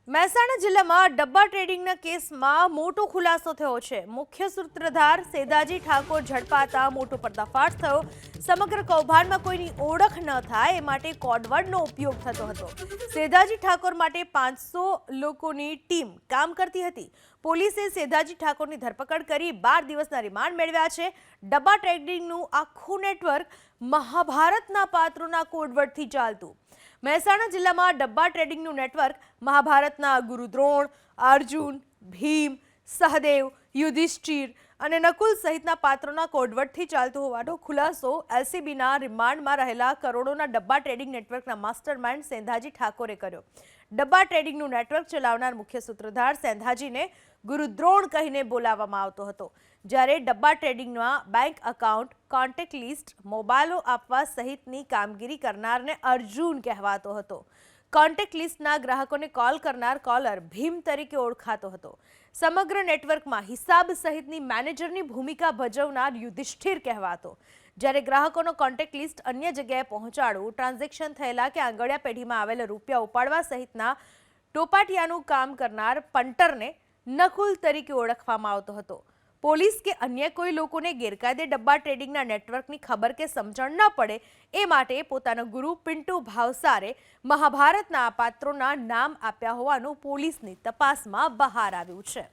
મહેસાણા જિલ્લામાં ડબ્બા ટ્રેડિંગના કેસમાં મોટો ખુલાસો થયો છે। મુખ્ય સૂત્રધાર સેદાજી ઠાકોર ઝડપાતા મોટો પર્દાફાશ થયો। સમગ્ર કૌભાંડમાં કોઈની ઓળખ ન થાય એ માટે કોડવર્ડનો ઉપયોગ થતો હતો। સેદાજી ઠાકોર માટે 500 લોકોની ટીમ કામ કરતી હતી। પોલીસે સેદાજી ઠાકોરની ધરપકડ કરી 12 દિવસના રિમાન્ડ મેળવ્યા છે। ડબ્બા ટ્રેડિંગનું આખું નેટવર્ક મહાભારતના પાત્રોના કોડવર્ડથી ચાલતું। મહેસાણા જિલ્લામાં ડબ્બા ટ્રેડિંગનું નેટવર્ક મહાભારતના ગુરુદ્રોણ, અર્જુન, ભીમ, સહદેવ, યુધિષ્ઠિર અને નકુલ સહિતના પાત્રોના કોડવર્ડથી ચાલતું હોવાનો ખુલાસો એલસીબીના રિમાન્ડમાં રહેલા કરોડોના ડબ્બા ટ્રેડિંગ નેટવર્કના માસ્ટરમાઇન્ડ સેંધાજી ઠાકોરે કર્યો। ડબ્બા ટ્રેડિંગનું નેટવર્ક ચલાવનાર મુખ્ય સૂત્રધાર સેંધાજીને ગુરુદ્રોણ કહીને બોલાવવામાં આવતો હતો, જ્યારે ડબ્બા ટ્રેડિંગમાં બેંક એકાઉન્ટ, કોન્ટેક્ટ લિસ્ટ, મોબાઈલો આપવા સહિતની કામગીરી કરનારને અર્જુન કહેવાતો હતો। કોન્ટેક્ટ લિસ્ટના ગ્રાહકોને કોલ કરનાર કોલર ભીમ તરીકે ઓળખાતો હતો। સમગ્ર નેટવર્કમાં હિસાબ સહિતની મેનેજરની ભૂમિકા ભજવનાર યુધિષ્ઠિર કહેવાતો, જ્યારે ગ્રાહકોનો કોન્ટેક્ટ લિસ્ટ અન્ય જગ્યાએ પહોંચાડવું, ટ્રાન્ઝેક્શન થયેલા કે આંગળિયા પેઢીમાં આવેલા રૂપિયા ઉપાડવા સહિતના ટોપાટિયાનું કામ કરનાર પંટરને નકુલ તરીકે ઓળખવામાં આવતો હતો। પોલીસ કે અન્ય કોઈ લોકોને ગેરકાયદે ડબ્બા ટ્રેડિંગના નેટવર્કની ખબર કે સમજણ ન પડે એ માટે પોતાના ગુરુ પિન્ટુ ભાવસારે મહાભારતના પાત્રોના નામ આપ્યા હોવાનું પોલીસની તપાસમાં બહાર આવ્યું છે।